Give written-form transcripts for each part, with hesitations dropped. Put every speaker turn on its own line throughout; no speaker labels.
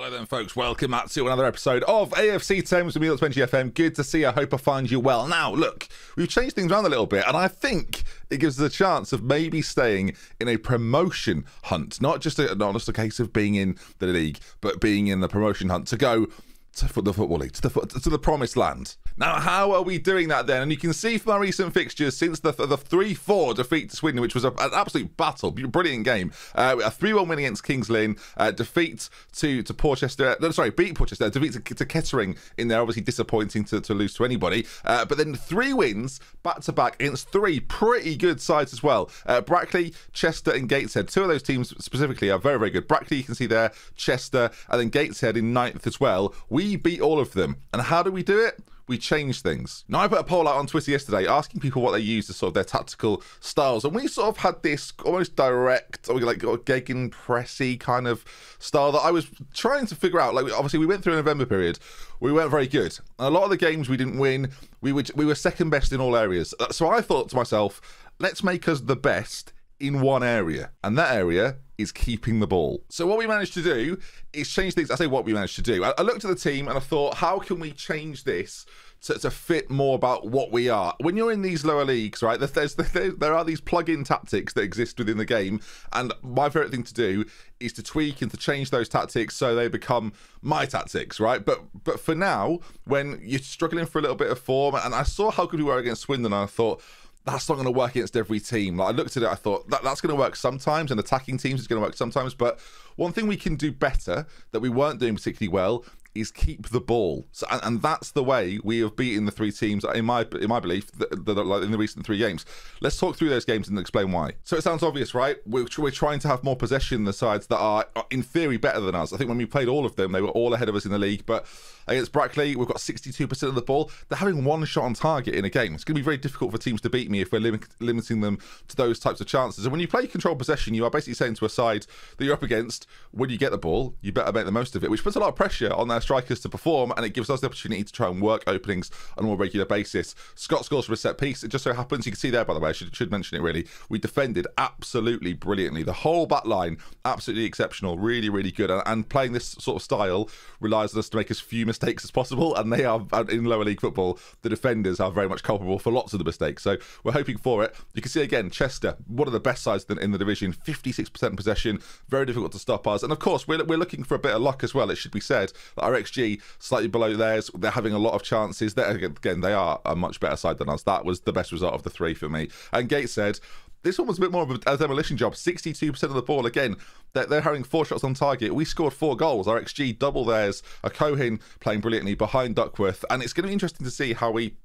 Hello then folks, welcome back to another episode of AFC Thames with me, DoctorBenjyFM. Good to see you, I hope I find you well. Now look, we've changed things around a little bit and I think it gives us a chance of maybe staying in a promotion hunt. Not just a case of being in the league, but being in the promotion hunt to go to the Football League, to the promised land. Now, how are we doing that then? And you can see from our recent fixtures, since the 3-4 defeat to Swindon, which was an absolute battle, brilliant game, a 3-1 win against Kings Lynn, defeat to Portchester, beat Portchester, defeat to Kettering in there, obviously disappointing to lose to anybody, but then 3 wins back-to-back against 3 pretty good sides as well. Brackley, Chester and Gateshead, 2 of those teams specifically are very, very good. Brackley, you can see there, Chester, and then Gateshead in 9th as well. We beat all of them. And how do we do it? We change things. Now, I put a poll out on Twitter yesterday asking people what they use as sort of their tactical styles, and we sort of had this almost direct, or like gegenpressy kind of style that I was trying to figure out. Like, obviously, we went through a November period. We weren't very good. And a lot of the games we didn't win. We were second best in all areas. So I thought to myself, let's make us the best in one area, and that area is keeping the ball. So what we managed to do is change things. I say what we managed to do. I looked at the team and I thought, how can we change this to fit more about what we are? When you're in these lower leagues, right, there are these plug-in tactics that exist within the game, and my favorite thing to do is to tweak and to change those tactics so they become my tactics, right? But for now, when you're struggling for a little bit of form, and I saw how good we were against Swindon, and I thought, that's not going to work against every team. Like, I looked at it, I thought that's going to work sometimes, and attacking teams is going to work sometimes. But one thing we can do better that we weren't doing particularly well is keep the ball. So, and that's the way we have beaten the 3 teams, in my belief, like in the recent 3 games. Let's talk through those games and explain why. So it sounds obvious, right? We're trying to have more possession than the sides that are in theory better than us. I think when we played all of them, they were all ahead of us in the league. But against Brackley, we've got 62% of the ball. They're having 1 shot on target in a game. It's going to be very difficult for teams to beat me if we're limiting them to those types of chances. And when you play controlled possession, you are basically saying to a side that you're up against, when you get the ball, you better make the most of it, which puts a lot of pressure on their strikers to perform, and it gives us the opportunity to try and work openings on a more regular basis. Scott scores from a set piece. It just so happens, you can see there, by the way, I should mention it really, we defended absolutely brilliantly. The whole back line, absolutely exceptional, really, really good. And playing this sort of style relies on us to make as few mistakes as possible, and they are, in lower league football, the defenders are very much culpable for lots of the mistakes. So we're hoping for it. You can see again, Chester, one of the best sides in the division, 56% possession, very difficult to stop us. And of course, we're looking for a bit of luck as well, it should be said. Our XG, slightly below theirs, they're having a lot of chances. Again, they are a much better side than us. That was the best result of the 3 for me. And Gateshead, this one was a bit more of a demolition job. 62% of the ball. Again, they're having 4 shots on target. We scored 4 goals. Our XG double theirs. A Cohen playing brilliantly behind Duckworth. And it's going to be interesting to see how we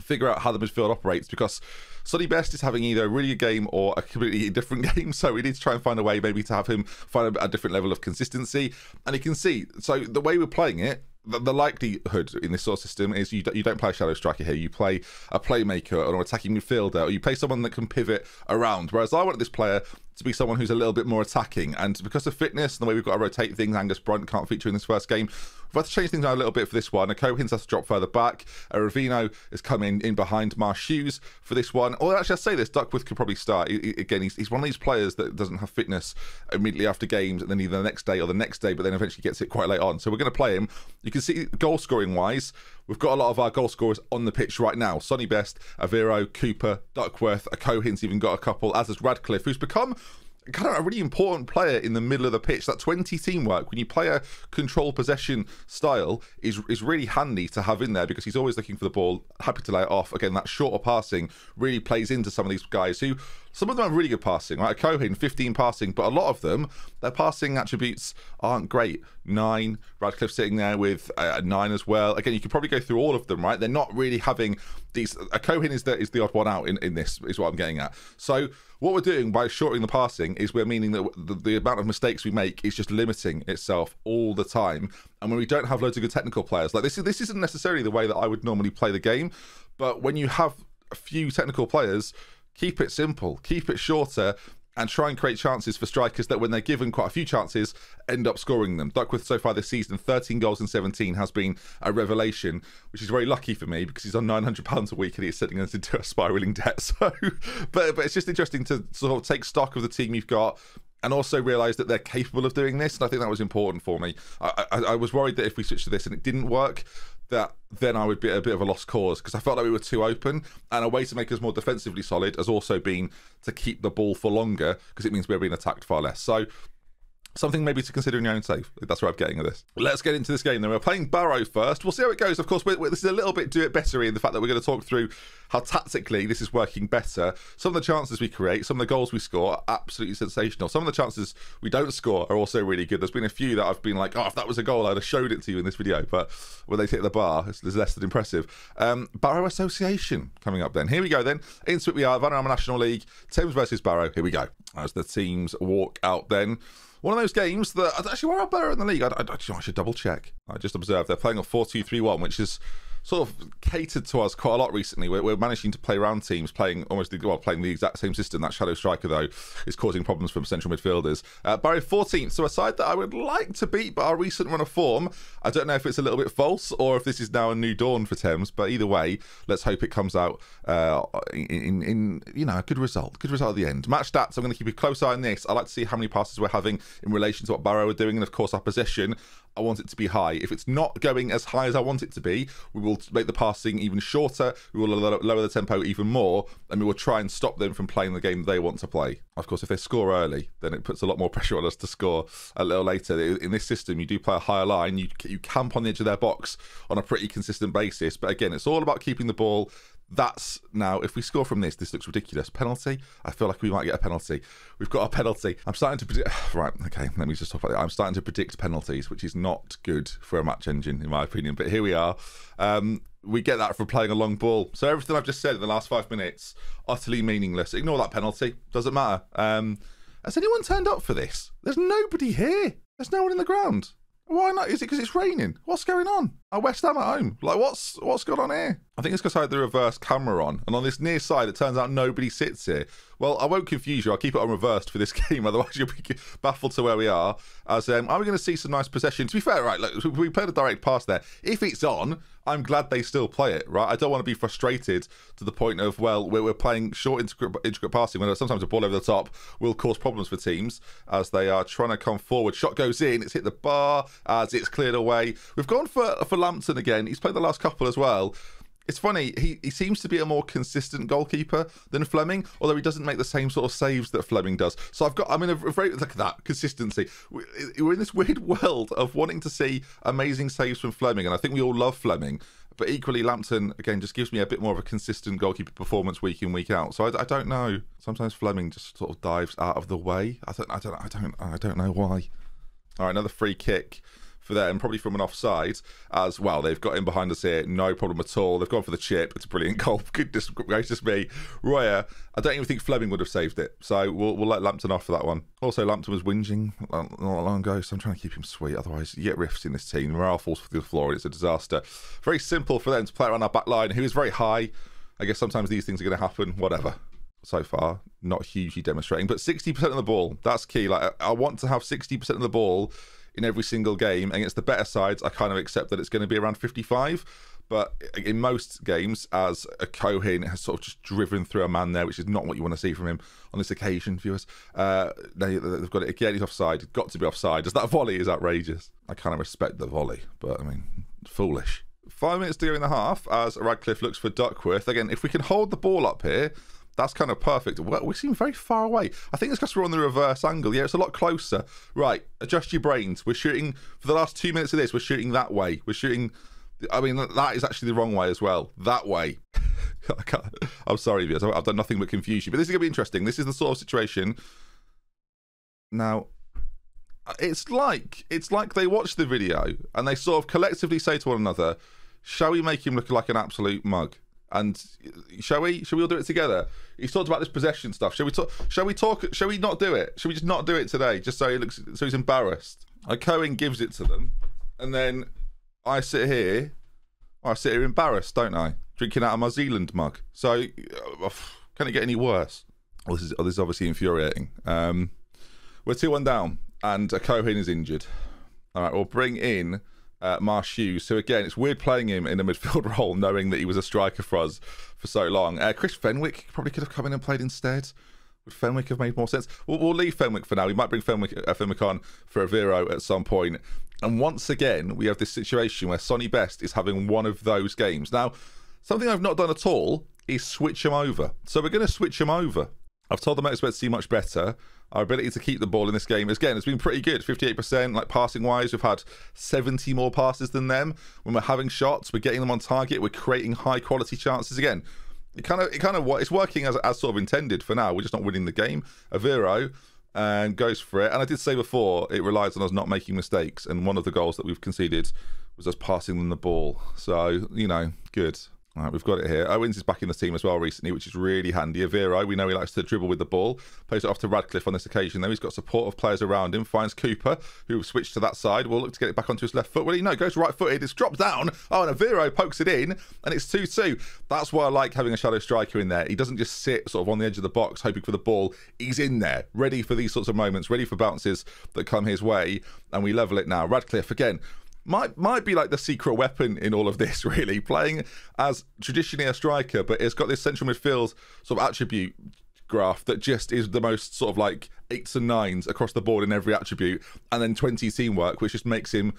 figure out how the midfield operates, because Sonny Best is having either a really good game or a completely different game, so we need to try and find a way maybe to have him find a different level of consistency. And you can see, so the way we're playing it, the likelihood in this sort of system is you don't play a shadow striker here. You play a playmaker or an attacking midfielder, or you play someone that can pivot around. Whereas I want this player to be someone who's a little bit more attacking. And because of fitness and the way we've got to rotate things, Angus Brunt can't feature in this first game. We've had to change things around a little bit for this one. A Cohins has to drop further back. A Ravino is coming in behind Marsh Hughes for this one. Or actually, I say this, Duckworth could probably start. Again, he's one of these players that doesn't have fitness immediately after games, and then either the next day or the next day, but then eventually gets it quite late on. So we're going to play him. You can see goal scoring wise, we've got a lot of our goal scorers on the pitch right now. Sonny Best, Avero, Cooper, Duckworth, a Cohins even got a couple, as has Radcliffe, who's become kind of a really important player in the middle of the pitch. That 20 teamwork, when you play a control possession style, is really handy to have in there, because he's always looking for the ball, happy to lay it off. Again, that shorter passing really plays into some of these guys who, some of them have really good passing, right? A Cohen, 15 passing, but a lot of them, their passing attributes aren't great. 9, Radcliffe sitting there with a 9 as well. Again, you could probably go through all of them, right? They're not really having these. A Cohen is the odd one out in this, is what I'm getting at. So what we're doing by shortening the passing is we're meaning that the amount of mistakes we make is just limiting itself all the time. And when we don't have loads of good technical players, like this isn't necessarily the way that I would normally play the game, but when you have a few technical players, keep it simple, keep it shorter, and try and create chances for strikers that, when they're given quite a few chances, end up scoring them. Duckworth so far this season, 13 goals in 17, has been a revelation, which is very lucky for me because he's on £900 a week and he's sitting us into a spiralling debt. So, but it's just interesting to sort of take stock of the team you've got and also realised that they're capable of doing this, and I think that was important for me. I was worried that if we switched to this and it didn't work, that then I would be a bit of a lost cause, because I felt like we were too open, and a way to make us more defensively solid has also been to keep the ball for longer, because it means we're being attacked far less. So something maybe to consider in your own save. That's where I'm getting at this. Let's get into this game then. We're playing Barrow first. We'll see how it goes. Of course, this is a little bit do it better in the fact that we're going to talk through how tactically this is working better. Some of the chances we create, some of the goals we score are absolutely sensational. Some of the chances we don't score are also really good. There's been a few that I've been like, oh, if that was a goal, I'd have showed it to you in this video. But when they hit the bar, it's less than impressive. Barrow Association coming up then. Here we go then. Into it we are. Vanarama National League. Thames versus Barrow. Here we go. As the teams walk out then. One of those games that actually were better in the league. I should double check. I just observed they're playing a 4-2-3-1, which is sort of catered to us quite a lot recently. We're managing to play round teams, playing the exact same system. That shadow striker though is causing problems for central midfielders. Barrow 14th, so a side that I would like to beat, but our recent run of form, I don't know if it's a little bit false or if this is now a new dawn for Thames. But either way, let's hope it comes out in you know, a good result. Good result at the end. Match stats. I'm going to keep a close eye on this. I like to see how many passes we're having in relation to what Barrow are doing, and of course our possession. I want it to be high. If it's not going as high as I want it to be, we will make the passing even shorter, we will lower the tempo even more, and we will try and stop them from playing the game they want to play. Of course, if they score early, then it puts a lot more pressure on us to score a little later. In this system, you do play a higher line, you camp on the edge of their box on a pretty consistent basis, but again, it's all about keeping the ball. That's now, if we score from this looks ridiculous. Penalty? I feel like we might get a penalty. We've got a penalty. I'm starting to predict... Right, okay, let me just talk about that. I'm starting to predict penalties, which is not good for a match engine, in my opinion. But here we are. We get that from playing a long ball. So everything I've just said in the last 5 minutes, utterly meaningless. Ignore that penalty. Doesn't matter. Has anyone turned up for this? There's nobody here. There's no one in the ground. Why not? Is it because it's raining? What's going on? West Ham at home. Like, what's going on here? I think it's because I had the reverse camera on, and on this near side, it turns out nobody sits here. Well, I won't confuse you. I'll keep it on reversed for this game, otherwise you'll be baffled to where we are. As are we going to see some nice possession? To be fair, right, look, we played a direct pass there. If it's on, I'm glad they still play it, right? I don't want to be frustrated to the point of, well, we're playing short intricate passing when sometimes a ball over the top will cause problems for teams as they are trying to come forward. Shot goes in, it's hit the bar as it's cleared away. We've gone for Lampton again. He's played the last couple as well. It's funny, he seems to be a more consistent goalkeeper than Fleming, although he doesn't make the same sort of saves that Fleming does. So I'm in a very, look at that, consistency. We're in this weird world of wanting to see amazing saves from Fleming, and I think we all love Fleming. But equally, Lampton, again, just gives me a bit more of a consistent goalkeeper performance week in, week out. So I don't know. Sometimes Fleming just sort of dives out of the way. I don't know why. All right, another free kick for them, probably from an offside as well. They've got in behind us here, no problem at all. They've gone for the chip. It's a brilliant goal. Goodness gracious me. Royer, I don't even think Fleming would have saved it. So we'll let Lampton off for that one. Also, Lampton was whinging not long ago, so I'm trying to keep him sweet. Otherwise, you get rifts in this team. Morale falls through the floor, and it's a disaster. Very simple for them to play around our back line, who is very high. I guess sometimes these things are going to happen. Whatever. So far, not hugely demonstrating, but 60% of the ball, that's key. Like, I want to have 60% of the ball in every single game. Against the better sides, I kind of accept that it's going to be around 55. But in most games, as a Cohen has sort of just driven through a man there, which is not what you want to see from him on this occasion, viewers. They've got it again. He's offside. Got to be offside. As that volley is outrageous. I kind of respect the volley, but I mean, foolish. 5 minutes to go in the half as Radcliffe looks for Duckworth. Again, if we can hold the ball up here, that's kind of perfect. Well, we seem very far away. I think it's because we're on the reverse angle. Yeah, it's a lot closer. Right, adjust your brains. We're shooting, for the last 2 minutes of this, we're shooting that way. We're shooting, I mean, that is actually the wrong way as well. That way. I'm sorry, viewers. I've done nothing but confuse you. But this is going to be interesting. This is the sort of situation. Now, it's like they watch the video and they sort of collectively say to one another, shall we make him look like an absolute mug? And shall we all do it together? He's talked about this possession stuff. Shall we not do it? Shall we just not do it today? Just so he's embarrassed. Cohen gives it to them, and then I sit here embarrassed, don't I? Drinking out of my Zealand mug. So can it get any worse? Well, this is obviously infuriating. We're 2-1 down, and Cohen is injured. All right, we'll bring in Marsh Hughes, who again, it's weird playing him in a midfield role knowing that he was a striker for us for so long. Chris Fenwick probably could have come in and played instead. Would Fenwick have made more sense? We'll leave Fenwick for now. We might bring Fenwick on for a Vero at some point. And once again, we have this situation where Sony Best is having one of those games. Now, something I've not done at all is switch them over. So we're going to switch them over. I've told them I expect to see much better. Our ability to keep the ball in this game, again, it's been pretty good. 58%, like passing-wise, we've had 70 more passes than them. When we're having shots, we're getting them on target. We're creating high-quality chances. Again, it's working as sort of intended for now. We're just not winning the game. Avero and goes for it. And I did say before, it relies on us not making mistakes. And one of the goals that we've conceded was us passing them the ball. So, you know, good. All right, we've got it here. Owens is back in the team as well recently, which is really handy. Avero, we know he likes to dribble with the ball. Plays it off to Radcliffe on this occasion, though. He's got supportive players around him. Finds Cooper, who switched to that side. Will look to get it back onto his left foot. Well, no, goes right-footed. It's dropped down. Oh, and Avero pokes it in, and it's 2-2. That's why I like having a shadow striker in there. He doesn't just sit sort of on the edge of the box, hoping for the ball. He's in there, ready for these sorts of moments, ready for bounces that come his way, and we level it now. Radcliffe, again, might be like the secret weapon in all of this, really. Playing as traditionally a striker, but it's got this central midfield sort of attribute graph that just is the most sort of like 8s and 9s across the board in every attribute, and then 20 teamwork, which just makes him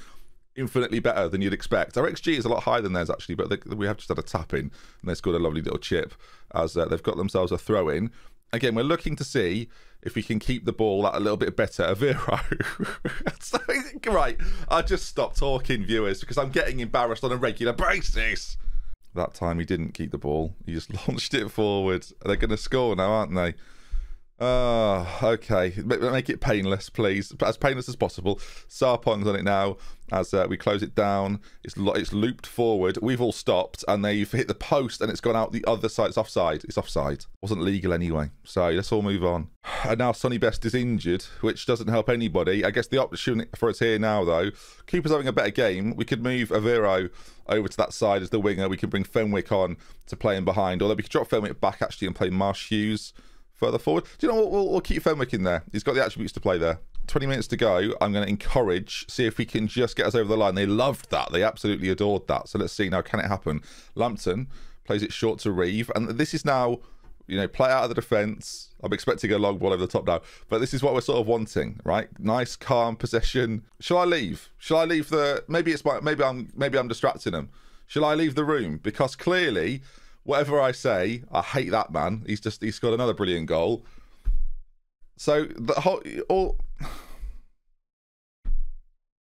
infinitely better than you'd expect. Our XG is a lot higher than theirs, actually, but we have just had a tap in, and they scored a lovely little chip as they've got themselves a throw in. Again, we're looking to see if we can keep the ball a little bit better. Avero. So, right, I just stopped talking, viewers, because I'm getting embarrassed on a regular basis. That time he didn't keep the ball. He just launched it forward. They're going to score now, aren't they? Okay. Make it painless, please. As painless as possible. Sarpong's on it now as we close it down. It's looped forward. We've all stopped, and they've hit the post, and it's gone out the other side. It's offside. It's offside. Wasn't legal anyway. So let's all move on. And now Sonny Best is injured, which doesn't help anybody. I guess the option for us here now, though, Cooper's having a better game. We could move Avero over to that side as the winger. We can bring Fenwick on to play in behind. Although we could drop Fenwick back, actually, and play Marsh Hughes further forward. Do you know what? We'll keep Fenwick in there. He's got the attributes to play there. 20 minutes to go. I'm going to encourage, see if we can just get us over the line. They loved that. They absolutely adored that. So let's see now, can it happen? Lampton plays it short to Reeve. And this is now, you know, play out of the defence. I'm expecting a long ball over the top now. But this is what we're sort of wanting, right? Nice, calm possession. Shall I leave? Shall I leave the... Maybe I'm distracting them. Shall I leave the room? Because clearly, whatever I say, I hate that man. He's got another brilliant goal. So the whole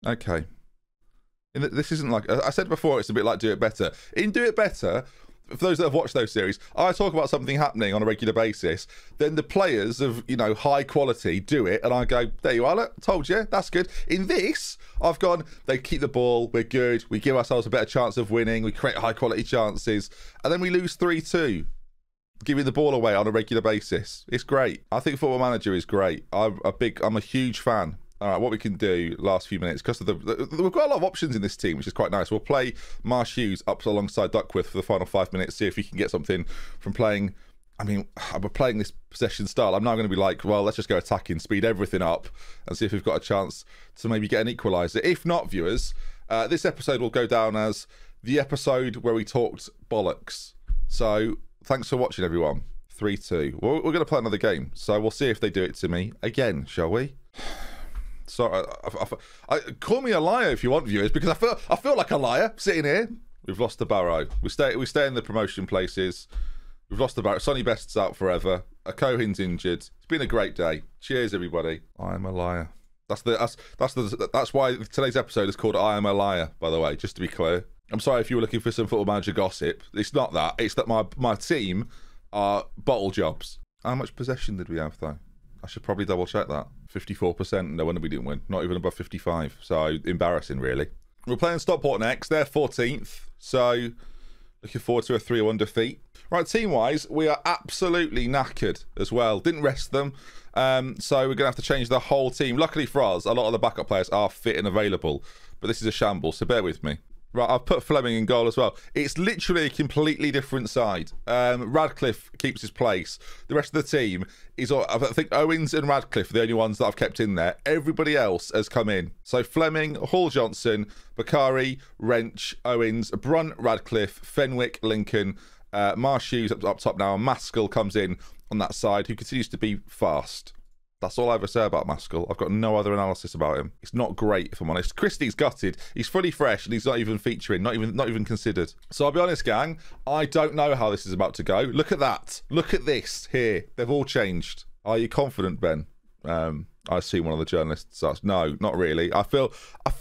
okay. This isn't like I said before. It's a bit like Do It Better. In Do It Better, for those that have watched those series, I talk about something happening on a regular basis. Then the players of, you know, high quality do it, and I go, there you are. Look, told you, that's good. In this, I've gone, they keep the ball, we're good, we give ourselves a better chance of winning, we create high quality chances, and then we lose 3-2. Giving the ball away on a regular basis. It's great. I think Football Manager is great. I'm a huge fan. All right, what we can do last few minutes, because we've got a lot of options in this team, which is quite nice. We'll play Marsh Hughes up alongside Duckworth for the final 5 minutes, see if we can get something from playing. I mean, we're playing this possession style. I'm now going to be like, well, let's just go attacking, speed everything up, and see if we've got a chance to maybe get an equaliser. If not, viewers, this episode will go down as the episode where we talked bollocks. So thanks for watching, everyone. 3-2. We're going to play another game, so we'll see if they do it to me again, shall we? Sorry, call me a liar if you want, viewers, because I feel like a liar sitting here. We've lost the Barrow. We stay in the promotion places. We've lost the Barrow. Sonny Best's out forever. A Cohen's injured. It's been a great day. Cheers, everybody. I am a liar. That's why today's episode is called I Am a Liar, by the way, just to be clear. I'm sorry if you were looking for some Football Manager gossip. It's not that. It's that my team are bottle jobs. How much possession did we have, though? I should probably double check that. 54%. No wonder we didn't win. Not even above 55. So embarrassing, really. We're playing Stockport next. They're 14th. So looking forward to a 3-1 defeat. Right, team-wise, we are absolutely knackered as well. Didn't rest them. So we're going to have to change the whole team. Luckily for us, a lot of the backup players are fit and available. But this is a shambles, so bear with me. Right, I've put Fleming in goal as well. It's literally a completely different side. Radcliffe keeps his place. The rest of the team is, I think Owens and Radcliffe are the only ones that I've kept in there. Everybody else has come in. So Fleming, Hall Johnson, Bakari, Wrench, Owens, Brunt, Radcliffe, Fenwick, Lincoln, Marshu's up top now, and Maskell comes in on that side, who continues to be fast. That's all I ever say about Maskell. I've got no other analysis about him. It's not great, if I'm honest. Christie's gutted. He's fully fresh, and he's not even featuring, not even considered. So I'll be honest, gang. I don't know how this is about to go. Look at that. Look at this here. They've all changed. Are you confident, Ben? I see one of the journalists. No, not really. I feel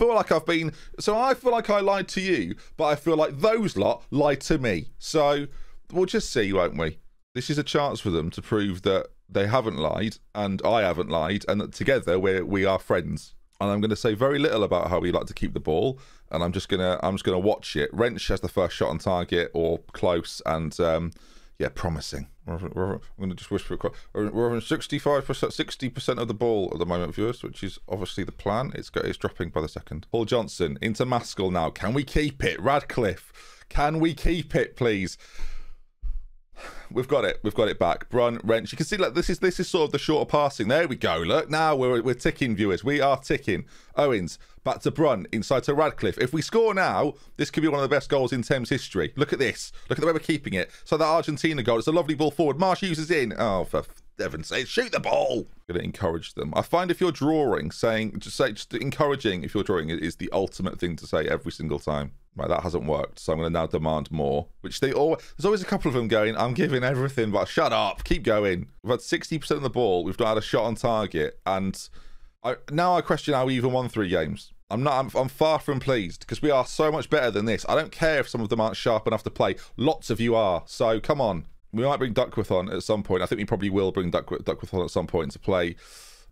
like I've been. So I feel like I lied to you, but I feel like those lot lied to me. So we'll just see, won't we? This is a chance for them to prove that they haven't lied, and I haven't lied, and that together we are friends. And I'm going to say very little about how we like to keep the ball, and I'm just gonna watch it. Wrench has the first shot on target or close, and yeah, promising. I'm going to just whisper. We're on 65%, 60% of the ball at the moment, viewers, which is obviously the plan. It's dropping by the second. Paul Johnson into Maskell now. Can we keep it? Radcliffe, can we keep it, please? We've got it back. Brun, Wrench. You can see like this is sort of the shorter passing. There we go. Look, now we're ticking, viewers. We are ticking. Owens back to Brun, inside to Radcliffe. If we score now, this could be one of the best goals in Thames history. Look at this. Look at the way we're keeping it. So that Argentina goal, it's a lovely ball forward. Marsh uses in. Oh, for heaven's sake, shoot the ball. I'm going to encourage them. I find if you're drawing, just encouraging if you're drawing is the ultimate thing to say every single time. Right, that hasn't worked, so I'm going to now demand more. Which there's always a couple of them going, I'm giving everything, but shut up, keep going. We've had 60% of the ball, we've not had a shot on target, and now I question how we even won 3 games. I'm far from pleased, because we are so much better than this. I don't care if some of them aren't sharp enough to play. Lots of you are, so come on. We might bring Duckworth on at some point. I think we probably will bring Duckworth on at some point to play.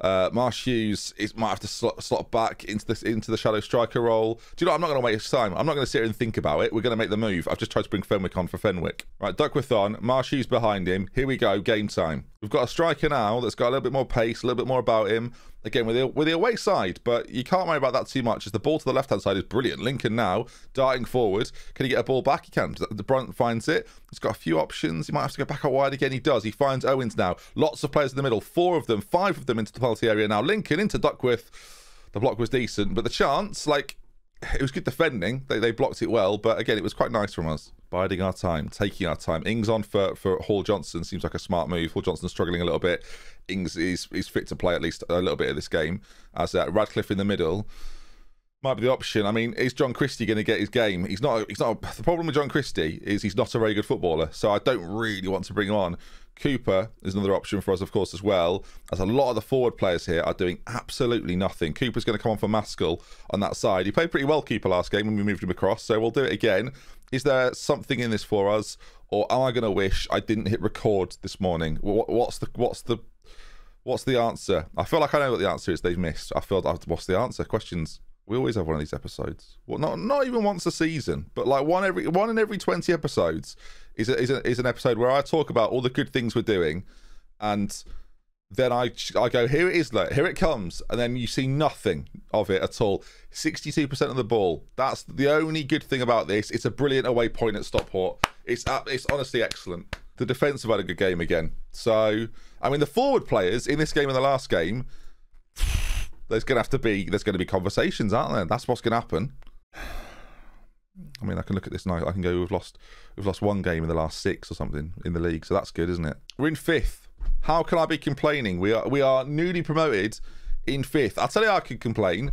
Marsh Hughes might have to slot back into the shadow striker role. Do you know, I'm not going to waste time. I'm not going to sit here and think about it. We're going to make the move. I've just tried to bring Fenwick on for Fenwick. Right, Duckworth on. Marsh Hughes behind him. Here we go. Game time. We've got a striker now that's got a little bit more pace, a little bit more about him. Again, with the away side, but you can't worry about that too much as the ball to the left-hand side is brilliant. Lincoln now, darting forward. Can he get a ball back? He can. The Brunt finds it. He's got a few options. He might have to go back out wide again. He does. He finds Owens now. Lots of players in the middle. 4 of them, 5 of them into the penalty area now. Lincoln into Duckworth. The block was decent, but the chance, like, it was good defending. They blocked it well, but again, it was quite nice from us. Biding our time, taking our time. Ings on for Hall Johnson. Seems like a smart move. Hall Johnson's struggling a little bit. Ings is fit to play at least a little bit of this game. As Radcliffe in the middle might be the option. I mean, is John Christie going to get his game? He's not. The problem with John Christie is he's not a very good footballer, so I don't really want to bring him on. Cooper is another option for us, of course, as well, as a lot of the forward players here are doing absolutely nothing. Cooper's going to come on for Maskell on that side. He played pretty well, Cooper, last game when we moved him across, so we'll do it again. Is there something in this for us, or am I going to wish I didn't hit record this morning? What's the answer? I feel like I know what the answer is. They've missed. What's the answer? Questions. We always have one of these episodes. Well, not even once a season, but like one in every 20 episodes is an episode where I talk about all the good things we're doing, and then I go, here it is, look, here it comes, and then you see nothing of it at all. 62% of the ball. That's the only good thing about this. It's a brilliant away point at Stockport. It's honestly excellent. The defence have had a good game again. So, I mean, the forward players in this game and the last game, there's going to be conversations, aren't there? That's what's going to happen. I mean, I can look at this now. I can go, we've lost 1 game in the last 6 or something in the league, so that's good, isn't it? We're in 5th. How can I be complaining? We are newly promoted in 5th. I'll tell you, I could complain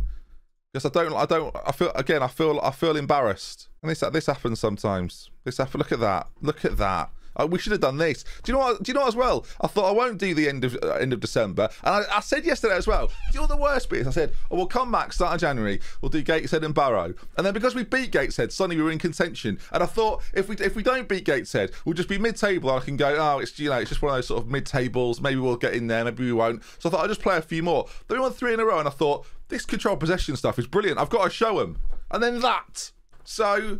because I feel embarrassed. And this happens sometimes. Look at that. Look at that. We should have done this. Do you know what as well? I thought I won't do the end of December. And I said yesterday as well, do you know what the worst bit is? I said, oh, we'll come back start of January. We'll do Gateshead and Barrow. And then because we beat Gateshead, suddenly we were in contention. And I thought if we don't beat Gateshead, we'll just be mid-table. I can go, oh, it's just one of those sort of mid-tables. Maybe we'll get in there, maybe we won't. So I thought I'd just play a few more. Then we won 3 in a row, and I thought this control possession stuff is brilliant. I've got to show them. And then that. So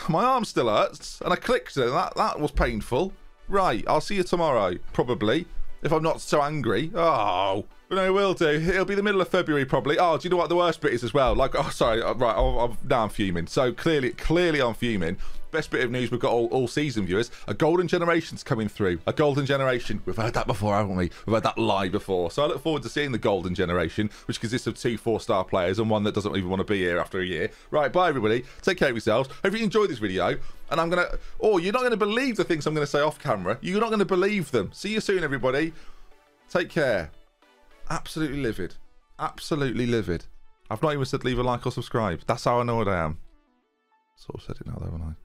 my arm still hurts, and I clicked it, and that was painful. Right, I'll see you tomorrow, probably, if I'm not so angry. Oh, but no, will do. It'll be the middle of February, probably. Oh, do you know what the worst bit is as well? Like, oh, sorry, right, now I'm fuming. So clearly I'm fuming. best bit of news we've got all season, viewers. A golden generation's coming through. A golden generation. We've heard that before, haven't we? We've heard that lie before. So I look forward to seeing the golden generation, which consists of 2 4-star players and one that doesn't even want to be here after a year. Right, bye everybody. Take care of yourselves. Hope you enjoyed this video. And I'm going to... Oh, you're not going to believe the things I'm going to say off camera. You're not going to believe them. See you soon, everybody. Take care. Absolutely livid. Absolutely livid. I've not even said leave a like or subscribe. That's how I know what I am. Sort of said it now, though, haven't I?